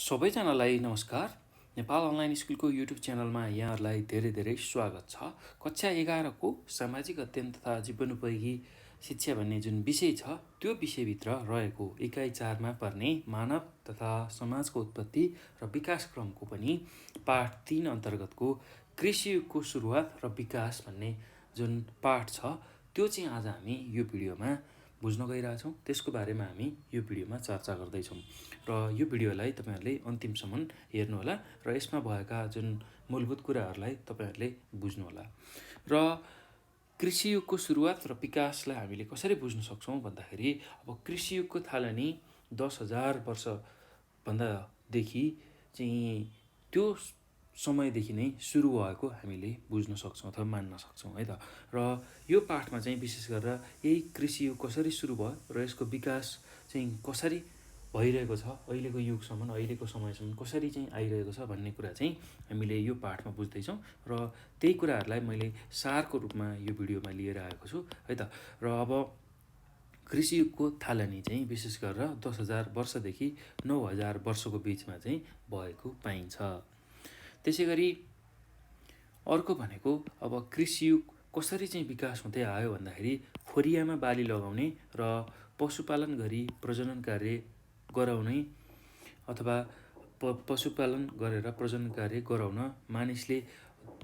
सबैजनालाई नमस्कार। नेपाल अनलाइन स्कुलको युट्युब च्यानलमा यहाँहरूलाई धेरै धेरै स्वागत छ। कक्षा 11को सामाजिक अध्ययन तथा जीवनोपयोगी शिक्षा भन्ने जुन विषय छ त्यो विषयभित्र रहेको इकाइ 4मा पर्ने मानव तथा समाजको उत्पत्ति र विकास क्रमको पनि पाठ 3 अन्तर्गतको कृषि युगको सुरुवात र विकास भन्ने जुन पाठ छ त्यो चाहिँ आज हामी यो भिडियोमा बुझ्न गइरहेछौँ। त्यसको बारेमा हामी यो भिडियोमा चर्चा गर्दैछौँ र यो भिडियोलाई तपाईँहरूले अन्तिमसम्म हेर्नुहोला र यसमा भएका जुन मूलभूत कुराहरूलाई तपाईँहरूले बुझ्नुहोला। र कृषि युगको सुरुवात र विकासलाई हामीले कसरी बुझ्न सक्छौँ भन्दाखेरि अब कृषि युगको थालनी 10,000 वर्षभन्दादेखि चाहिँ त्यो समयदेखि नै सुरु भएको हामीले बुझ्न सक्छौँ अथवा मान्न सक्छौँ है त। र यो पाठमा चाहिँ विशेष गरेर यही कृषि युग कसरी सुरु भयो र यसको विकास चाहिँ कसरी भइरहेको छ, अहिलेको युगसम्म अहिलेको समयसम्म कसरी चाहिँ आइरहेको छ भन्ने कुरा चाहिँ हामीले यो पाठमा बुझ्दैछौँ र त्यही कुराहरूलाई मैले सारको रूपमा यो भिडियोमा लिएर आएको छु है त। र अब कृषि युगको थालनी चाहिँ विशेष गरेर 10,000 वर्षदेखि 9,000 वर्षको बिचमा चाहिँ भएको पाइन्छ। त्यसै गरी अर्को भनेको अब कृषि युग कसरी चाहिँ विकास हुँदै आयो भन्दाखेरि खोरियामा बाली लगाउने र पशुपालन गरी प्रजनन कार्य गराउने अथवा पशुपालन गरेर प्रजनन कार्य गराउन मानिसले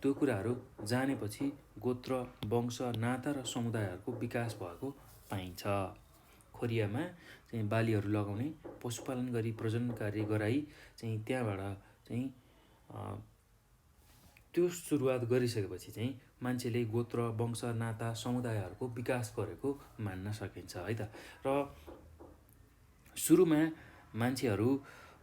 त्यो कुराहरू जानेपछि गोत्र, वंश, नाता र समुदायहरूको विकास भएको पाइन्छ। खोरियामा चाहिँ बालीहरू लगाउने, पशुपालन गरी प्रजनन कार्य गराई चाहिँ त्यहाँबाट चाहिँ त्यो सुरुवात गरिसकेपछि चाहिँ मान्छेले गोत्र, वंश, नाता, समुदायहरूको विकास गरेको मान्न सकिन्छ है त। र सुरुमा मान्छेहरू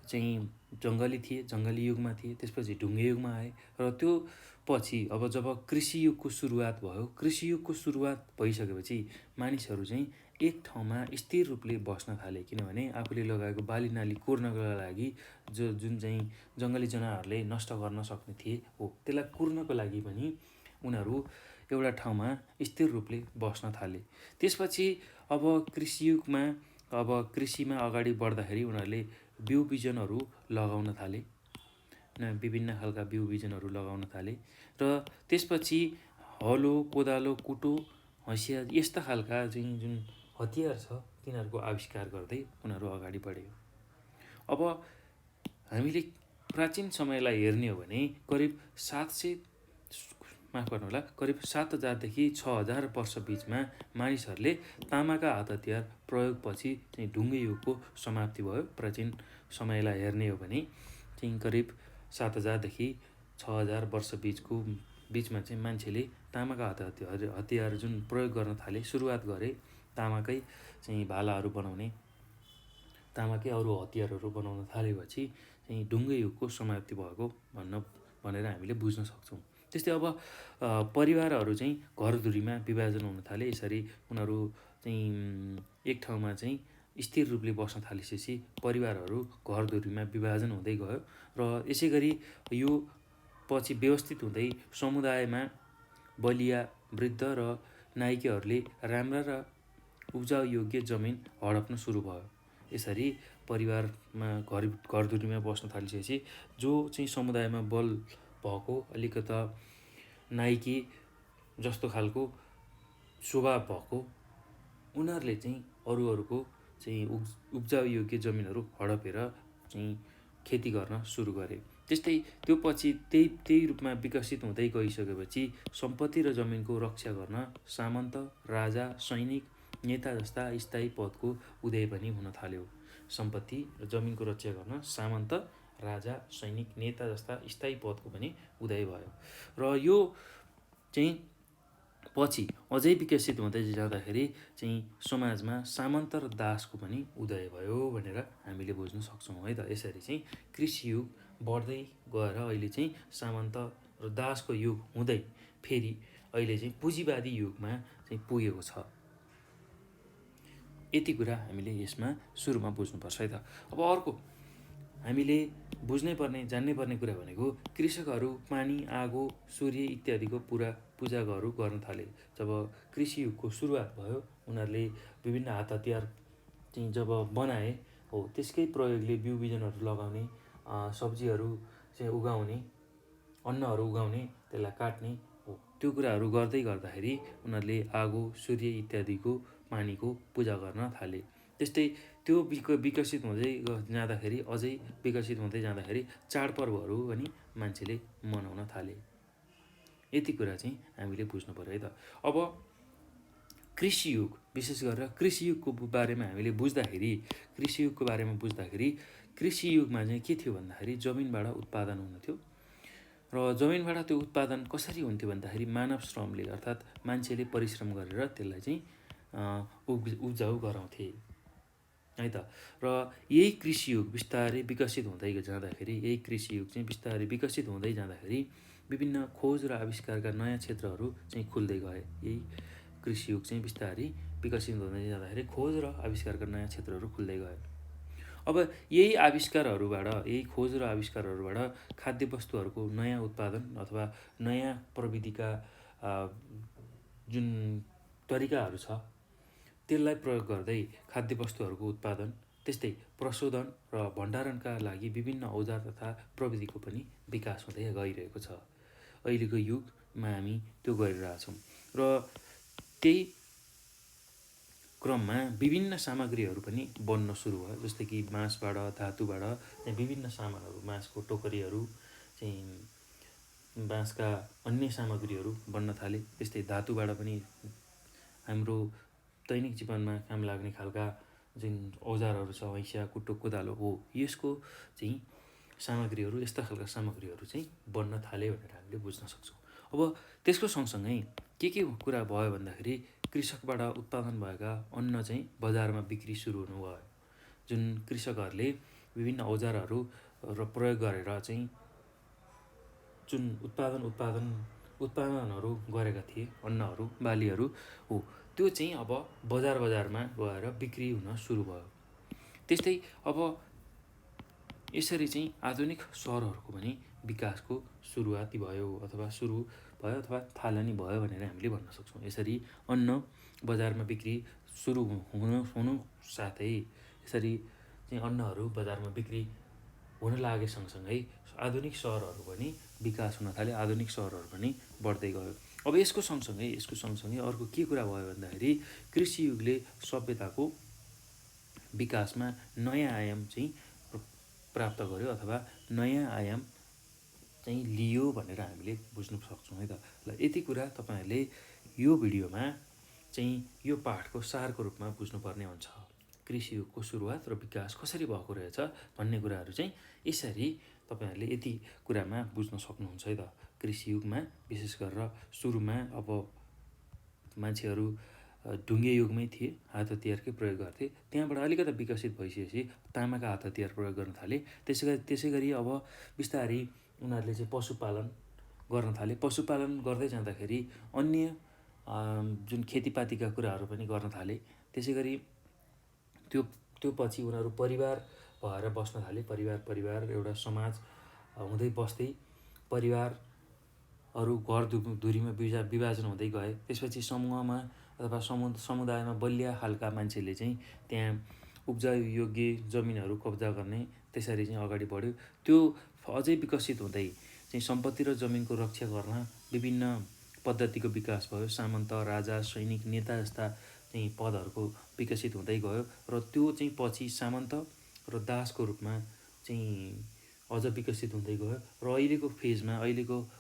चाहिँ जङ्गली थिए, जङ्गली युगमा थिए, त्यसपछि ढुङ्गे युगमा आए र त्यो पछि अब जब कृषि युगको सुरुवात भयो, कृषि युगको सुरुवात भइसकेपछि मानिसहरू चाहिँ एक ठाउँमा स्थिर रूपले बस्न थाले। किनभने आफूले लगाएको बाली नाली कुर्नको लागि जुन चाहिँ जङ्गली जनावरले नष्ट गर्न सक्ने थिए हो त्यसलाई कुर्नको लागि पनि उनीहरू एउटा ठाउँमा स्थिर रूपले बस्न थाले। त्यसपछि अब कृषि युगमा अब कृषिमा अगाडि बढ्दाखेरि उनीहरूले बिउ बिजनहरू लगाउन थाले, विभिन्न खालका बिउ बिजनहरू लगाउन थाले र त्यसपछि हलो, कोदालो, कुटो, हँसिया यस्ता खालका चाहिँ जुन हतियार छ तिनीहरूको आविष्कार गर्दै उनीहरू अगाडि बढे। अब हामीले प्राचीन समयलाई हेर्ने हो भने करिब 7,000देखि 6,000 वर्ष बिचमा मानिसहरूले तामाका हात हतियार प्रयोगपछि चाहिँ ढुङ्गे युगको समाप्ति भयो। प्राचीन समयलाई हेर्ने हो भने चाहिँ करिब 7,000देखि 6,000 वर्ष बिचमा चाहिँ मान्छेले तामाका हतियार जुन प्रयोग गर्न थाले, सुरुवात गरे तामाकै चाहिँ भालाहरू बनाउने, तामाकै अरू हतियारहरू बनाउन थालेपछि चाहिँ ढुङ्गे युगको समाप्ति भएको भनेर हामीले बुझ्न सक्छौँ। त्यस्तै अब परिवारहरू चाहिँ घरधुरीमा विभाजन हुन थाले। यसरी उनीहरू चाहिँ एक ठाउँमा चाहिँ स्थिर रूपले बस्न थालिसकेपछि परिवारहरू घरधुरीमा विभाजन हुँदै गयो र यसै गरी यो पछि व्यवस्थित हुँदै समुदायमा बलिया, वृद्ध र नायिकाहरूले राम्रा र उब्जाउ योग्य जमिन हडप्न सुरु भयो। यसरी परिवारमा घरधुरीमा बस्न थालिसकेपछि जो चाहिँ समुदायमा बल भएको अलिकता नाइकी जस्तो खालको स्वभाव भएको उनीहरूले चाहिँ अरूहरूको चाहिँ उब्जाउ योग्य जमिनहरू हडपेर चाहिँ खेती गर्न सुरु गरे। त्यस्तै त्यो पछि त्यही रूपमा विकसित हुँदै गइसकेपछि सम्पत्ति र जमिनको रक्षा गर्न सामन्त, राजा, सैनिक, नेता जस्ता स्थायी पदको उदय पनि हुन थाल्यो। सम्पत्ति र जमिनको रक्षा गर्न सामन्त, राजा, सैनिक, नेता जस्ता स्थायी पदको पनि उदय भयो र यो चाहिँ पछि अझै विकसित हुँदै जाँदाखेरि चाहिँ समाजमा सामन्त र दासको पनि उदय भयो भनेर हामीले बुझ्न सक्छौँ है त। यसरी चाहिँ कृषि युग बढ्दै गएर अहिले चाहिँ सामन्त र दासको युग हुँदै फेरि अहिले चाहिँ पुँजीवादी युगमा चाहिँ पुगेको छ। यति कुरा हामीले यसमा सुरुमा बुझ्नुपर्छ है त। अब अर्को हामीले बुझ्नै पर्ने जान्नै पर्ने कुरा भनेको कृषकहरू पानी, आगो, सूर्य इत्यादिको पूजाहरू गर्न थाले। जब कृषि युगको सुरुवात भयो उनीहरूले विभिन्न हात हतियार चाहिँ जब बनाए हो त्यसकै प्रयोगले बिउ बिजनहरू लगाउने सब्जीहरू चाहिँ उगाउने, अन्नहरू उगाउने, त्यसलाई काट्ने हो, त्यो कुराहरू गर्दै गर्दाखेरि उनीहरूले आगो, सूर्य इत्यादिको पानीको पूजा गर्न थाले। त्यस्तै त्यो विकसित हुँदै जाँदाखेरि, अझै विकसित हुँदै जाँदाखेरि चाडपर्वहरू पनि मान्छेले मनाउन थाले। यति कुरा चाहिँ हामीले बुझ्नु पऱ्यो है त। अब कृषियुग, विशेष गरेर कृषियुगको बारेमा हामीले बुझ्दाखेरि, कृषियुगमा चाहिँ के थियो भन्दाखेरि जमिनबाट उत्पादन हुन्थ्यो र जमिनबाट त्यो उत्पादन कसरी हुन्थ्यो भन्दाखेरि मानव श्रमले, अर्थात् मान्छेले परिश्रम गरेर त्यसलाई चाहिँ उब्जाउ गराउँथे है त। र यही कृषियुग बिस्तारै विकसित हुँदै जाँदाखेरि विभिन्न खोज र आविष्कारका नयाँ क्षेत्रहरू चाहिँ खुल्दै गए। यही कृषियुग चाहिँ बिस्तारै विकसित हुँदै जाँदाखेरि खोज र आविष्कारका नयाँ क्षेत्रहरू खुल्दै गए। अब यही खोज र आविष्कारहरूबाट खाद्य वस्तुहरूको नयाँ उत्पादन अथवा नयाँ प्रविधिका जुन तरिकाहरू छ त्यसलाई प्रयोग गर्दै खाद्य वस्तुहरूको उत्पादन, त्यस्तै प्रशोधन र भण्डारणका लागि विभिन्न औजार तथा प्रविधिको पनि विकास हुँदै गइरहेको छ। अहिलेको युगमा हामी त्यो गरिरहेछौँ र त्यही क्रममा विभिन्न सामग्रीहरू पनि बन्न सुरु भयो। जस्तै कि बाँसबाट, धातुबाट विभिन्न सामानहरू, बाँसको टोकरीहरू चाहिँ, बाँसका अन्य सामग्रीहरू बन्न थाले। त्यस्तै धातुबाट पनि हाम्रो दैनिक जीवनमा काम लाग्ने खालका जुन औजारहरू छ, हैँसिया, कुटो, कोदालो हो, यसको चाहिँ सामग्रीहरू, यस्ता खालका सामग्रीहरू चाहिँ बन्न थाले भनेर हामीले बुझ्न सक्छौँ। अब त्यसको सँगसँगै के कुरा भयो भन्दाखेरि कृषकबाट उत्पादन भएका अन्न चाहिँ बजारमा बिक्री सुरु हुनुभयो। जुन कृषकहरूले विभिन्न औजारहरू र प्रयोग गरेर चाहिँ जुन उत्पादनहरू गरेका थिए, अन्नहरू, बालीहरू हो, त्यो चाहिँ अब बजारमा गएर बिक्री हुन सुरु भयो। त्यस्तै अब यसरी चाहिँ आधुनिक सहरहरूको पनि विकासको सुरुवाती भयो अथवा थालनी भयो भनेर हामीले भन्न सक्छौँ। यसरी अन्न बजारमा बिक्री सुरु हुनु साथै यसरी चाहिँ अन्नहरू बजारमा बिक्री हुन लागे सँगसँगै आधुनिक सहरहरू पनि विकास हुन थाले, आधुनिक सहरहरू पनि बढ्दै गयो। अब यसको सँगसँगै अर्को के कुरा भयो भन्दाखेरि कृषियुगले सभ्यताको विकासमा नयाँ आयाम चाहिँ प्राप्त गर्यो अथवा नयाँ आयाम चाहिँ लियो भनेर हामीले बुझ्न सक्छौँ है त। ल यति कुरा तपाईँहरूले यो भिडियोमा चाहिँ यो पाठको सारको रूपमा बुझ्नुपर्ने हुन्छ। कृषियुगको सुरुवात र विकास कसरी भएको रहेछ भन्ने कुराहरू चाहिँ यसरी तपाईँहरूले यति कुरामा बुझ्न सक्नुहुन्छ है त। कृषियुगमा विशेष गरेर सुरुमा अब मान्छेहरू ढुङ्गे युगमै थिए, हात हतियारकै प्रयोग गर्थे। त्यहाँबाट अलिकति विकसित भइसकेपछि तामाका हात हतियार प्रयोग गर्न थाले। त्यसै गरी अब बिस्तारै उनीहरूले चाहिँ पशुपालन गर्न थाले। पशुपालन गर्दै जाँदाखेरि अन्य जुन खेतीपातीका कुराहरू पनि गर्न थाले। त्यसै गरी त्यो पछि उनीहरू परिवार भएर बस्न थाले। परिवार एउटा समाज हुँदै बस्दै परिवारहरू घर धुरीमा विभाजन हुँदै गए। त्यसपछि समूहमा अथवा समुदायमा बलिया खालका मान्छेले चाहिँ त्यहाँ उब्जाउ योग्य जमिनहरू कब्जा गर्ने, त्यसरी चाहिँ अगाडि बढ्यो। त्यो अझै विकसित हुँदै चाहिँ सम्पत्ति र जमिनको रक्षा गर्न विभिन्न पद्धतिको विकास भयो। सामन्त, राजा, सैनिक, नेता जस्ता चाहिँ पदहरूको विकसित हुँदै गयो र त्यो चाहिँ पछि सामन्त र दासको रूपमा चाहिँ अझ विकसित हुँदै गयो र अहिलेको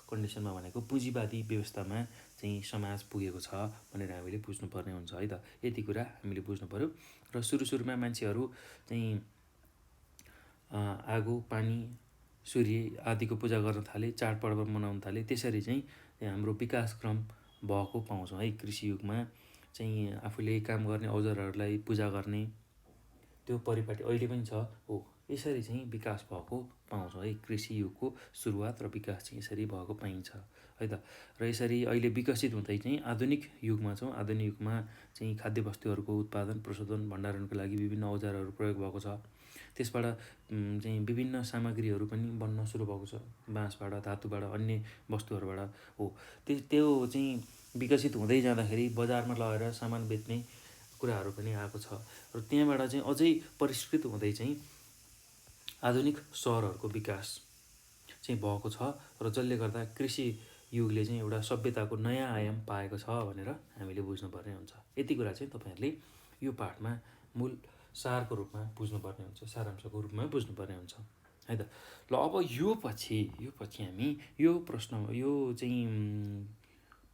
कन्डिसनमा भनेको पुँजीवादी व्यवस्थामा चाहिँ समाज पुगेको छ भनेर हामीले बुझ्नुपर्ने हुन्छ है त। यति कुरा हामीले बुझ्नु पऱ्यो। र सुरुमा मान्छेहरू चाहिँ आगो, पानी, सूर्य आदिको पूजा गर्न थाले, चाडपर्व मनाउन थाले। त्यसरी चाहिँ हाम्रो विकासक्रम भएको पाउँछौँ है। कृषियुगमा चाहिँ आफूले काम गर्ने औजारहरूलाई पूजा गर्ने त्यो परिपाटी अहिले पनि छ हो। यसरी चाहिँ विकास भएको पाउँछौँ है। कृषियुगको सुरुवात र विकास चाहिँ यसरी भएको पाइन्छ है त। र यसरी अहिले विकसित हुँदै चाहिँ आधुनिक युगमा छौँ। आधुनिक युगमा चाहिँ खाद्य वस्तुहरूको उत्पादन, प्रशोधन, भण्डारणको लागि विभिन्न औजारहरू प्रयोग भएको छ। त्यसबाट चाहिँ विभिन्न सामग्रीहरू पनि बन्न सुरु भएको छ। बाँसबाट, धातुबाट, अन्य वस्तुहरूबाट हो। त्यो चाहिँ विकसित हुँदै जाँदाखेरि बजारमा लगेर सामान बेच्ने कुराहरू पनि आएको छ र त्यहाँबाट चाहिँ अझै परिष्कृत हुँदै चाहिँ आधुनिक सहरहरूको विकास चाहिँ भएको छ र जसले गर्दा कृषि युगले चाहिँ एउटा सभ्यताको नयाँ आयाम पाएको छ भनेर हामीले बुझ्नुपर्ने हुन्छ। यति कुरा चाहिँ तपाईँहरूले यो पाठमा मूल सारको रूपमा बुझ्नुपर्ने हुन्छ, सारांशको रूपमा बुझ्नुपर्ने हुन्छ है त। ल अब यो पछि हामी यो चाहिँ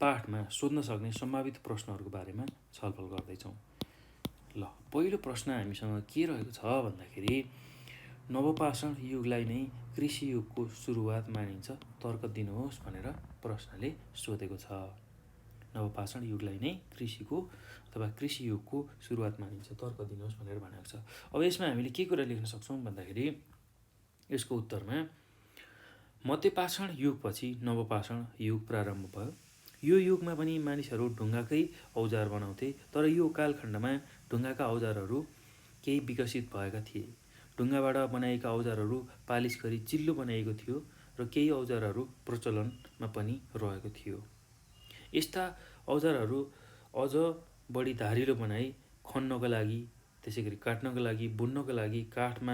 पाठमा सोध्न सक्ने सम्भावित प्रश्नहरूको बारेमा छलफल गर्दैछौँ। ल पहिलो प्रश्न हामीसँग के रहेको छ भन्दाखेरि नवपाषाण युगलाई नै कृषि युगको सुरुवात मानिन्छ, तर्क दिनुहोस् भनेर प्रश्नले सोधेको छ। नवपाषाण युगलाई नै कृषि युगको सुरुवात मानिन्छ, तर्क दिनुहोस् भनेर भनेको छ। अब यसमा हामीले के कुरा लेख्न सक्छौँ भन्दाखेरि यसको उत्तरमा मध्यपाषाण युगपछि नवपाषाण युग प्रारम्भ भयो। यो युगमा पनि मानिसहरू ढुङ्गाकै औजार बनाउँथे, तर यो कालखण्डमा ढुङ्गाका औजारहरू केही विकसित भएका थिए। ढुङ्गाबाट बनाएका औजारहरू पालिस गरी चिल्लो बनाइएको थियो र केही औजारहरू प्रचलनमा पनि रहेको थियो। यस्ता औजारहरू अझ बढी धारिलो बनाई खन्नको लागि, त्यसै गरी काट्नको लागि, बुन्नको लागि, काठको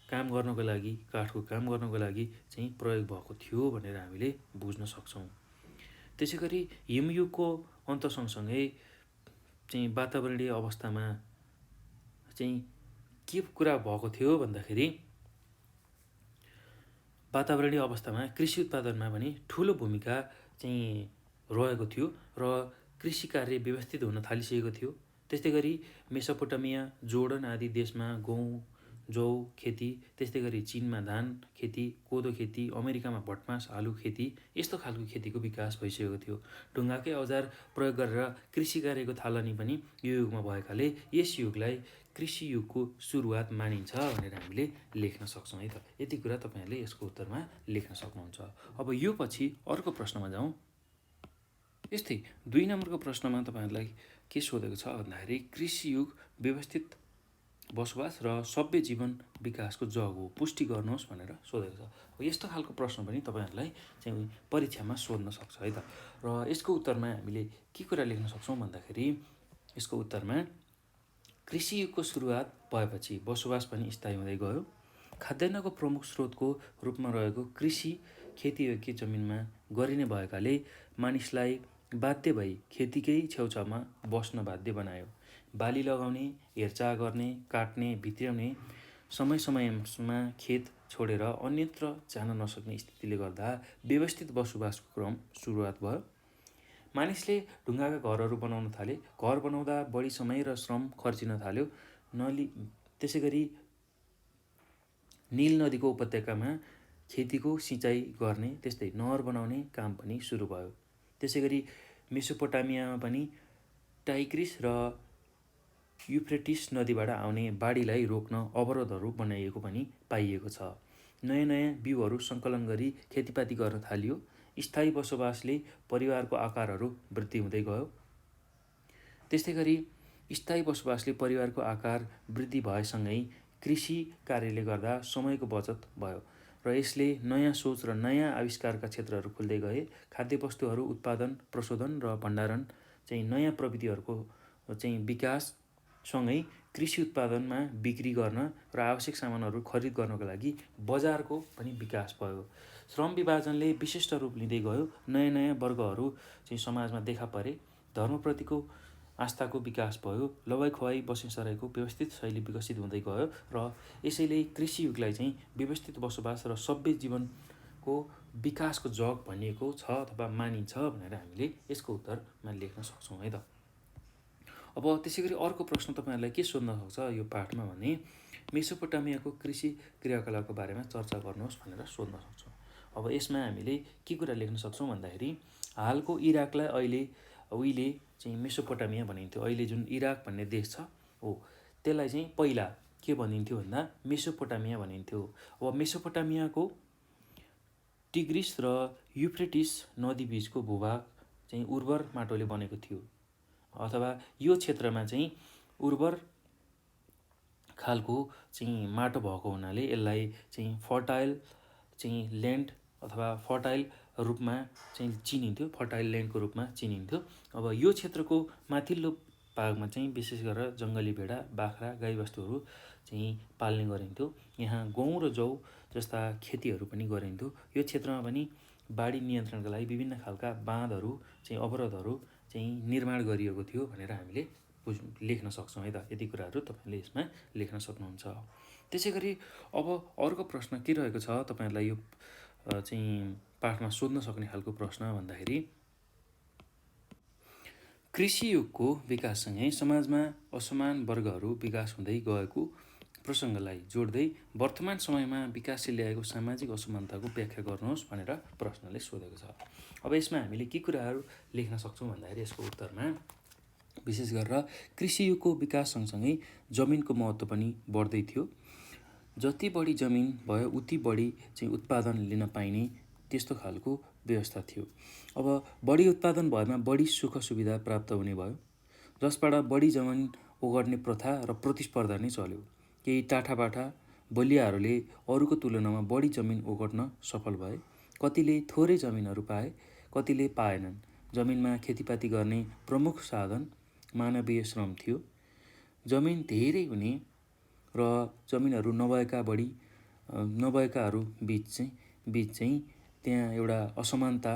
काम गर्नको लागि चाहिँ प्रयोग भएको थियो भनेर हामीले बुझ्न सक्छौँ। त्यसै गरी हिमयुगको अन्त सँगसँगै चाहिँ वातावरणीय अवस्थामा चाहिँ के कुरा भएको थियो भन्दाखेरि वातावरणीय अवस्थामा कृषि उत्पादनमा पनि ठुलो भूमिका चाहिँ रहेको थियो र कृषि कार्य व्यवस्थित हुन थालिसकेको थियो। त्यस्तै गरी मेसोपोटामिया, जोर्डन आदि देशमा गहुँ, जौ खेती, त्यस्तै गरी चीनमा धान खेती, कोदो खेती, अमेरिकामा भटमास, आलु खेती, यस्तो खालको खेतीको विकास भइसकेको थियो। ढुङ्गाकै औजार प्रयोग गरेर कृषि कार्यको थालनी पनि यो युगमा भएकाले यस युगलाई कृषि युगको सुरुवात मानिन्छ भनेर हामीले लेख्न सक्छौँ है त। यति कुरा तपाईँहरूले यसको उत्तरमा लेख्न सक्नुहुन्छ। अब यो पछि अर्को प्रश्नमा जाउँ। यस्तै 2 नम्बरको प्रश्नमा तपाईँहरूलाई के सोधेको छ भन्दाखेरि कृषि युग व्यवस्थित बसोबास र सभ्य जीवन विकासको जग हो, पुष्टि गर्नुहोस् भनेर सोधेको छ। यस्तो खालको प्रश्न पनि तपाईँहरूलाई चाहिँ परीक्षामा सोध्न सक्छ है त। र यसको उत्तरमा हामीले के कुरा लेख्न सक्छौँ भन्दाखेरि यसको उत्तरमा कृषि युगको सुरुवात भएपछि बसोबास पनि स्थायी हुँदै गयो। खाद्यान्नको प्रमुख स्रोतको रूपमा रहेको कृषि खेतीयोग्य जमिनमा गरिने भएकाले मानिसलाई बाध्य भई खेतीकै छेउछाउमा बस्न बाध्य बनायो। बाली लगाउने, हेरचाह गर्ने, काट्ने, भित्र्याउने, समय समयमा खेत छोडेर अन्यत्र जान नसक्ने स्थितिले गर्दा व्यवस्थित बसोबासको क्रम सुरुवात भयो। मानिसले ढुङ्गाका घरहरू बनाउन थाले। घर बनाउँदा बढी समय र श्रम खर्चिन थाल्यो। त्यसै गरी नील नदीको उपत्यकामा खेतीको सिँचाइ गर्ने, त्यस्तै नहर बनाउने काम पनि सुरु भयो। त्यसै गरी मेसोपोटामियामा पनि टाइग्रिस र युफ्रेटिस नदीबाट आउने बाढीलाई रोक्न अवरोधहरू बनाइएको पनि पाइएको छ। नयाँ नयाँ बिउहरू सङ्कलन गरी खेतीपाती गर्न थालियो। स्थायी बसोबासले परिवारको आकारहरू वृद्धि हुँदै गयो। त्यस्तै गरी स्थायी बसोबासले परिवारको आकार वृद्धि भएसँगै कृषि कार्यले गर्दा समयको बचत भयो र यसले नयाँ सोच र नयाँ आविष्कारका क्षेत्रहरू खुल्दै गए। खाद्यवस्तुहरू उत्पादन, प्रशोधन र भण्डारण चाहिँ नयाँ प्रविधिहरूको चाहिँ विकाससँगै कृषि उत्पादनमा बिक्री गर्न र आवश्यक सामानहरू खरिद गर्नको लागि बजारको पनि विकास भयो। श्रम विभाजनले विशिष्ट रूप लिँदै गयो। नयाँ नयाँ वर्गहरू चाहिँ समाजमा देखा परे। धर्मप्रतिको आस्थाको विकास भयो। लवाइ खुवाइ बसाइसराइको व्यवस्थित शैली विकसित हुँदै गयो र यसैले कृषि युगलाई चाहिँ व्यवस्थित बसोबास र सभ्य जीवनको विकासको जग भनिएको छ अथवा मानिन्छ भनेर हामीले यसको उत्तरमा लेख्न सक्छौँ है त। अब त्यसै गरी अर्को प्रश्न तपाईँहरूलाई के सोध्न सक्छ यो पाठमा भने मेसोपोटामियाको कृषि क्रियाकलापको बारेमा चर्चा गर्नुहोस् भनेर सोध्न सक्छौँ। अब यसमा हामीले के कुरा लेख्न सक्छौँ भन्दाखेरि हालको इराकलाई उहिले चाहिँ मेसोपोटामिया भनिन्थ्यो। अहिले जुन इराक भन्ने देश छ हो त्यसलाई चाहिँ पहिला के भनिन्थ्यो भन्दा मेसोपोटामिया भनिन्थ्यो। अब मेसोपोटामियाको टिग्रिस र युफ्रेटिस नदी बीचको भूभाग चाहिँ उर्वर माटोले बनेको थियो अथवा यो क्षेत्रमा चाहिँ उर्वर खालको चाहिँ माटो भएको हुनाले यसलाई चाहिँ फर्टाइल चाहिँ ल्यान्ड अथवा फर्टाइल रूपमा चाहिँ चिनिन्थ्यो, फर्टाइल ल्यान्डको रूपमा चिनिन्थ्यो। अब यो क्षेत्रको माथिल्लो भागमा चाहिँ विशेष गरेर जङ्गली भेडा, बाख्रा, गाईबस्तुहरू चाहिँ पाल्ने गरिन्थ्यो। यहाँ गहुँ र जौ जस्ता खेतीहरू पनि गरिन्थ्यो। यो क्षेत्रमा पनि बाढी नियन्त्रणका लागि विभिन्न खालका बाँधहरू चाहिँ अवरोधहरू चाहिँ निर्माण गरिएको थियो भनेर हामीले लेख्न सक्छौँ है त। यति कुराहरू तपाईँले यसमा लेख्न सक्नुहुन्छ। त्यसै गरी अब अर्को प्रश्न के रहेको छ तपाईँहरूलाई यो चाहिँ पाठमा सोध्न सक्ने खालको प्रश्न भन्दाखेरि कृषि युगको विकाससँगै समाजमा असमान वर्गहरू विकास हुँदै गएको प्रसङ्गलाई जोड्दै वर्तमान समयमा विकासले ल्याएको सामाजिक असमानताको व्याख्या गर्नुहोस् भनेर प्रश्नले सोधेको छ। अब यसमा हामीले के कुराहरू लेख्न सक्छौँ भन्दाखेरि यसको उत्तरमा विशेष गरेर कृषि युगको विकास सँगसँगै जमिनको महत्त्व पनि बढ्दै थियो। जति बढी जमिन भयो उति बढी चाहिँ उत्पादन लिन पाइने त्यस्तो खालको व्यवस्था थियो। अब बढी उत्पादन भएमा बढी सुख सुविधा प्राप्त हुने भयो, जसबाट बढी जमिन ओगट्ने प्रथा र प्रतिस्पर्धा नै चल्यो। केही टाठाबाठा बलियाहरूले अरूको तुलनामा बढी जमिन ओगट्न सफल भए। कतिले थोरै जमिनहरू पाए, कतिले पाएनन्। जमिनमा खेतीपाती गर्ने प्रमुख साधन मानवीय श्रम थियो। जमिन धेरै हुने र जमिनहरू नभएकाहरू बिच चाहिँ त्यहाँ एउटा असमानता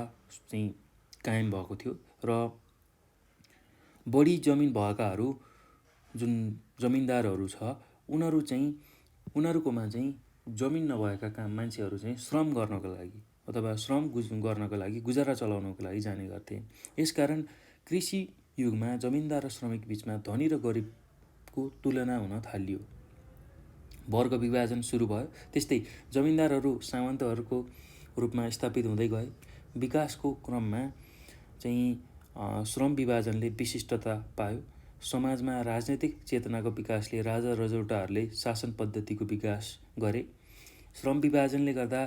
चाहिँ कायम भएको थियो र बढी जमिन भएकाहरू जुन जमिनदारहरू छ उनीहरूकोमा चाहिँ जमिन नभएका मान्छेहरू चाहिँ श्रम गर्नको लागि अथवा श्रम गर्नको लागि गुजारा चलाउनको लागि जाने गर्थे। यसकारण कृषि युगमा जमिनदार र श्रमिक बिचमा धनी र गरिबको तुलना हुन थालियो। वर्ग विभाजन सुरु भयो। त्यस्तै जमिनदारहरू सामन्तहरूको रूपमा स्थापित हुँदै गए। विकासको क्रममा चाहिँ श्रम विभाजनले विशिष्टता पायो। समाजमा राजनैतिक चेतनाको विकासले राजा रजौटाहरूले शासन पद्धतिको विकास गरे। श्रम विभाजनले गर्दा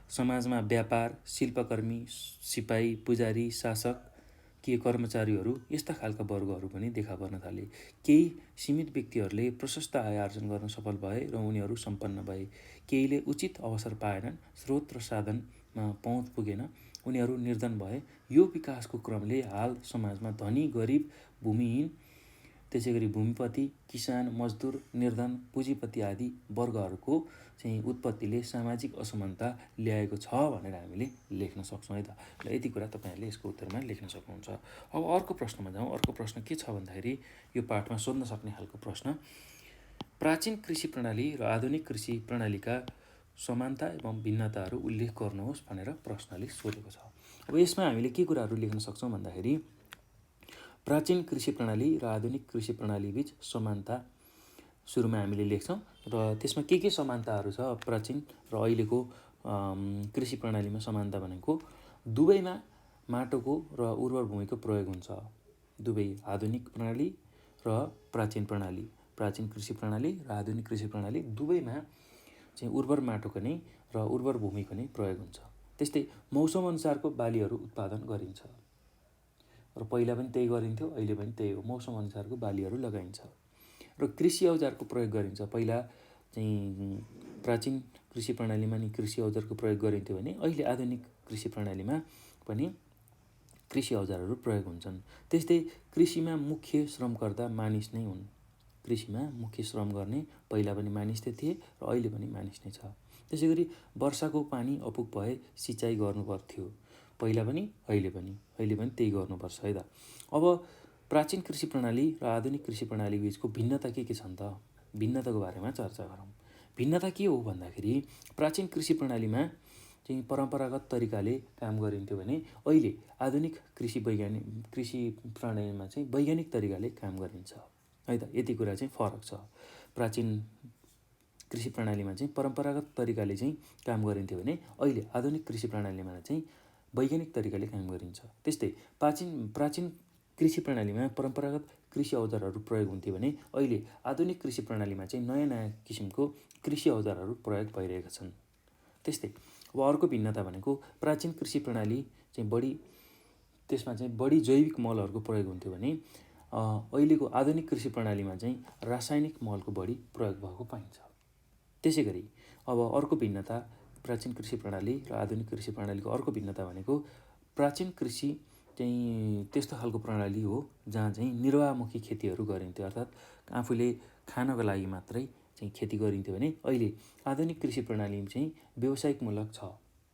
समाजमा व्यापार, शिल्पकर्मी, सिपाही, पुजारी, शासक, कर्मचारीहरू यस्ता खालका वर्गहरू पनि देखा पर्न थाले। केही सीमित व्यक्तिहरूले प्रशस्त आय आर्जन गर्न सफल भए र उनीहरू सम्पन्न भए। केहीले उचित अवसर पाएनन्, स्रोत र साधनमा पहुँच पुगेन, उनीहरू निर्धन भए। यो विकासको क्रमले हाल समाजमा धनी, गरिब, भूमिहीन, त्यसै गरी भूमिपति, किसान, मजदुर, निर्धन, पुँजीपति आदि वर्गहरूको चाहिँ उत्पत्तिले सामाजिक असमानता ल्याएको छ भनेर हामीले लेख्न सक्छौँ है त। र यति कुरा तपाईँहरूले यसको उत्तरमा लेख्न सक्नुहुन्छ। अब अर्को प्रश्नमा जाउँ। अर्को प्रश्न के छ भन्दाखेरि यो पाठमा सोध्न सक्ने खालको प्रश्न, प्राचीन कृषि प्रणाली र आधुनिक कृषि प्रणालीका समानता एवं भिन्नताहरू उल्लेख गर्नुहोस् भनेर प्रश्नले सोधेको छ। अब यसमा हामीले के कुराहरू लेख्न सक्छौँ भन्दाखेरि प्राचीन कृषि प्रणाली र आधुनिक कृषि प्रणाली बीच समानता सुरुमा हामीले लेख्छौँ र त्यसमा के समानताहरू छ प्राचीन र अहिलेको कृषि प्रणालीमा समानता भनेको दुवैमा माटोको र उर्वर भूमिको प्रयोग हुन्छ। दुवै आधुनिक प्रणाली र प्राचीन प्रणाली, प्राचीन कृषि प्रणाली र आधुनिक कृषि प्रणाली दुवैमा चाहिँ उर्वर माटोको नै र उर्वर भूमिको नै प्रयोग हुन्छ। त्यस्तै मौसम अनुसारको बालीहरू उत्पादन गरिन्छ र पहिला पनि त्यही गरिन्थ्यो, अहिले पनि त्यही हो। मौसम अनुसारको बालीहरू लगाइन्छ र कृषि औजारको प्रयोग गरिन्छ। पहिला चाहिँ प्राचीन कृषि प्रणालीमा नि कृषि औजारको प्रयोग गरिन्थ्यो भने अहिले आधुनिक कृषि प्रणालीमा पनि कृषि औजारहरू प्रयोग हुन्छन्। त्यस्तै कृषिमा मुख्य श्रमकर्ता मानिस नै हुन्। कृषिमा मुख्य श्रम गर्ने पहिला पनि मानिस नै थिए र अहिले पनि मानिस नै छ। त्यसै गरी वर्षाको पानी अपुग भए सिँचाइ गर्नुपर्थ्यो। पहिला पनि अहिले पनि त्यही गर्नुपर्छ है त। अब प्राचीन कृषि प्रणाली र आधुनिक कृषि प्रणाली बीचको भिन्नता के छन् त? भिन्नताको बारेमा चर्चा गरौँ। भिन्नता के हो भन्दाखेरि प्राचीन कृषि प्रणालीमा चाहिँ परम्परागत तरिकाले काम गरिन्थ्यो भने अहिले आधुनिक कृषि प्रणालीमा चाहिँ वैज्ञानिक तरिकाले काम गरिन्छ है त। यति कुरा चाहिँ फरक छ। प्राचीन कृषि प्रणालीमा चाहिँ परम्परागत तरिकाले चाहिँ काम गरिन्थ्यो भने अहिले आधुनिक कृषि प्रणालीमा चाहिँ वैज्ञानिक तरिकाले काम गरिन्छ। त्यस्तै प्राचीन कृषि प्रणालीमा परम्परागत कृषि औजारहरू प्रयोग हुन्थ्यो भने अहिले आधुनिक कृषि प्रणालीमा चाहिँ नयाँ किसिमको कृषि औजारहरू प्रयोग भइरहेका छन्। त्यस्तै अब अर्को भिन्नता भनेको प्राचीन कृषि प्रणाली चाहिँ त्यसमा चाहिँ बढी जैविक मलहरूको प्रयोग हुन्थ्यो भने अहिलेको आधुनिक कृषि प्रणालीमा चाहिँ रासायनिक मलको बढी प्रयोग भएको पाइन्छ। त्यसै गरी अब अर्को भिन्नता प्राचीन कृषि प्रणाली र आधुनिक कृषि प्रणालीको अर्को भिन्नता भनेको प्राचीन कृषि चाहिँ त्यस्तो खालको प्रणाली हो जहाँ चाहिँ निर्वाहमुखी खेतीहरू गरिन्थ्यो। अर्थात् आफूले खानको लागि मात्रै चाहिँ खेती गरिन्थ्यो भने अहिले आधुनिक कृषि प्रणाली चाहिँ व्यावसायिकमूलक छ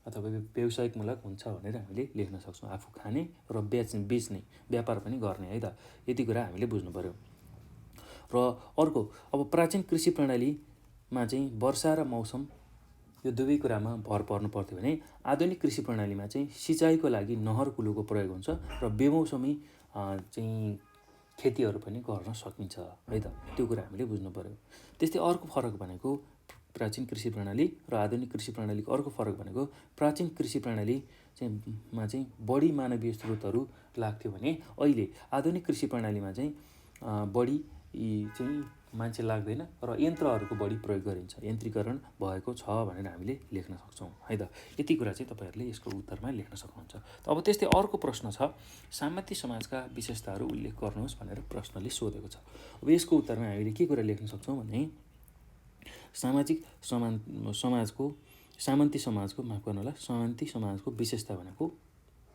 अथवा व्यावसायिकमूलक हुन्छ भनेर हामीले लेख्न सक्छौँ। आफू खाने र बेच्ने व्यापार पनि गर्ने है त, यति कुरा हामीले बुझ्नु पर्यो। र अर्को, अब प्राचीन कृषि प्रणालीमा चाहिँ वर्षा र मौसम यो दुवै कुरामा भर पर्नु पर्थ्यो भने आधुनिक कृषि प्रणालीमा चाहिँ सिँचाइको लागि नहर कुलोको प्रयोग हुन्छ र बेमौसमी चाहिँ खेतीहरू पनि गर्न सकिन्छ है त, त्यो कुरा हामीले बुझ्नु पर्यो। त्यस्तै अर्को फरक भनेको प्राचीन कृषि प्रणाली र आधुनिक कृषि प्रणालीको अर्को फरक भनेको प्राचीन कृषि प्रणाली चाहिँ बढी मानवीय स्रोतहरू लाग्थ्यो भने अहिले आधुनिक कृषि प्रणालीमा चाहिँ बढी चाहिँ मान्छे लाग्दैन र यन्त्रहरूको बढी प्रयोग गरिन्छ, यन्त्रीकरण भएको छ भनेर हामीले लेख्न सक्छौँ है त। यति कुरा चाहिँ तपाईँहरूले यसको उत्तरमा लेख्न सक्नुहुन्छ। अब त्यस्तै अर्को प्रश्न छ, सामन्ती समाजका विशेषताहरू उल्लेख गर्नुहोस् भनेर प्रश्नले सोधेको छ। अब यसको उत्तरमा हामीले के कुरा लेख्न सक्छौँ भने सामान्ती समाजको विशेषता भनेको,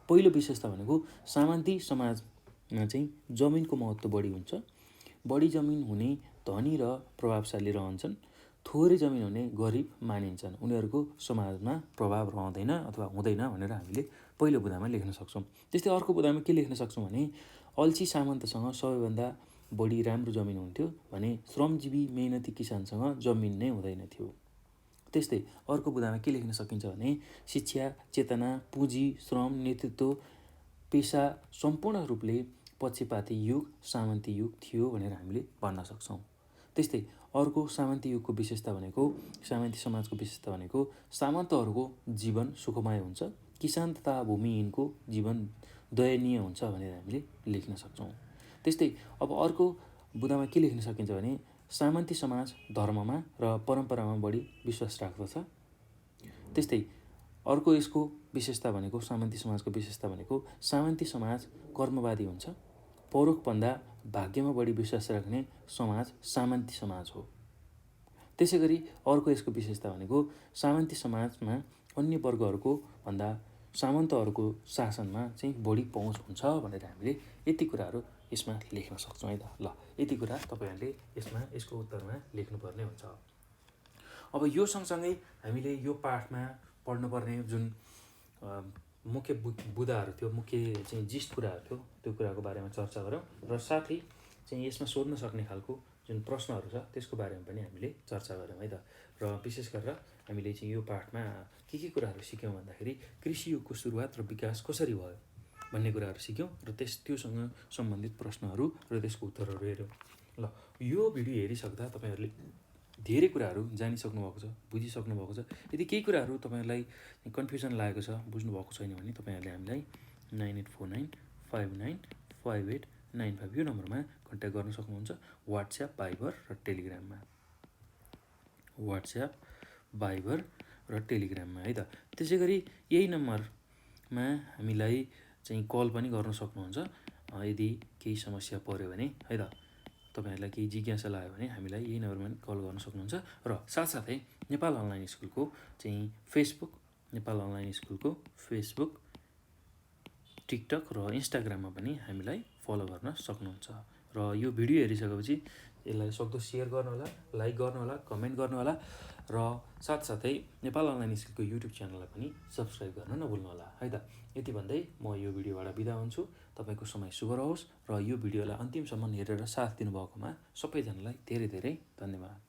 पहिलो विशेषता भनेको सामन्ती समाजमा चाहिँ जमिनको महत्त्व बढी हुन्छ। बढी जमिन हुने धनी र प्रभावशाली रहन्छन्, थोरै जमिन हुने गरिब मानिन्छन्, उनीहरूको समाजमा प्रभाव रहँदैन अथवा हुँदैन भनेर हामीले पहिलो बुँदामा लेख्न सक्छौँ। त्यस्तै अर्को बुँदामा के लेख्न सक्छौँ भने अल्छी सामन्तसँग सबैभन्दा बढी राम्रो जमिन हुन्थ्यो भने श्रमजीवी मेहनती किसानसँग जमिन नै हुँदैन थियो। त्यस्तै अर्को बुँदामा के लेख्न सकिन्छ भने शिक्षा, चेतना, पुँजी, श्रम, नेतृत्व, पेसा सम्पूर्ण रूपले पक्षपाती युग सामन्ती युग थियो भनेर हामीले भन्न सक्छौँ। त्यस्तै अर्को सामन्ती युगको विशेषता भनेको, सामन्ती समाजको विशेषता भनेको सामन्तहरूको जीवन सुखमय हुन्छ, किसान तथा भूमिहीनको जीवन दयनीय हुन्छ भनेर हामीले लेख्न सक्छौँ। त्यस्तै अब अर्को बुँदामा के लेख्न सकिन्छ भने सामन्ती समाज धर्ममा र परम्परामा बढी विश्वास राख्दछ। त्यस्तै अर्को यसको विशेषता भनेको, सामन्ती समाजको विशेषता भनेको सामन्ती समाज कर्मवादी हुन्छ, परोखभन्दा भाग्यमा बढी विश्वास राख्ने समाज सामन्ती समाज हो। त्यसै गरी अर्को यसको विशेषता भनेको सामन्ती समाजमा अन्य वर्गहरूको भन्दा सामन्तहरूको शासनमा चाहिँ बढी पहुँच हुन्छ भनेर हामीले यति कुराहरू यसमा लेख्न सक्छौँ है त। ल, यति कुरा तपाईँहरूले यसको उत्तरमा लेख्नुपर्ने हुन्छ। अब यो सँगसँगै हामीले यो पाठमा पढ्नुपर्ने जुन मुख्य बुँदाहरू थियो, मुख्य चाहिँ जिस्ट कुराहरू थियो, त्यो कुराको बारेमा चर्चा गऱ्यौँ र साथै चाहिँ यसमा सोध्न सक्ने खालको जुन प्रश्नहरू छ त्यसको बारेमा पनि हामीले चर्चा गऱ्यौँ है त। र विशेष गरेर हामीले चाहिँ यो पाठमा के कुराहरू सिक्यौँ भन्दाखेरि कृषि युगको सुरुवात र विकास कसरी भयो भन्ने कुराहरू सिक्यौँ र त्योसँग सम्बन्धित प्रश्नहरू र त्यसको उत्तरहरू हेऱ्यौँ। ल, यो भिडियो हेरिसक्दा तपाईँहरूले धेरै कुराहरू जानिसक्नु भएको छ, बुझिसक्नु भएको छ। यदि केही कुराहरू तपाईँहरूलाई कन्फ्युजन लागेको छ, बुझ्नुभएको छैन भने तपाईँहरूले हामीलाई 9849595895 यो नम्बरमा कन्ट्याक्ट गर्न सक्नुहुन्छ, वाट्सएप, भाइबर र टेलिग्राममा। वाट्सएप, भाइबर र टेलिग्राममा है त। त्यसै गरी यही नम्बरमा हामीलाई चाहिँ कल पनि गर्न सक्नुहुन्छ यदि केही समस्या पऱ्यो भने है त। तपाईँहरूलाई केही जिज्ञासा लाग्यो भने हामीलाई यही नम्बरमा कल गर्न सक्नुहुन्छ। र साथसाथै नेपाल अनलाइन स्कुलको चाहिँ फेसबुक, नेपाल अनलाइन स्कुलको फेसबुक, टिकटक र इन्स्टाग्राममा पनि हामीलाई फलो गर्न सक्नुहुन्छ। र यो भिडियो हेरिसकेपछि यसलाई सक्दो सेयर गर्नुहोला, लाइक गर्नुहोला, कमेन्ट गर्नुहोला र साथसाथै नेपाल अनलाइन स्कुलको युट्युब च्यानललाई पनि सब्सक्राइब गर्न नभुल्नुहोला है त। यति भन्दै म यो भिडियोबाट बिदा हुन्छु। तपाईँको समय शुभ रहोस् र यो भिडियोलाई अन्तिमसम्म हेरेर साथ दिनुभएकोमा सबैजनालाई धेरै धेरै धन्यवाद।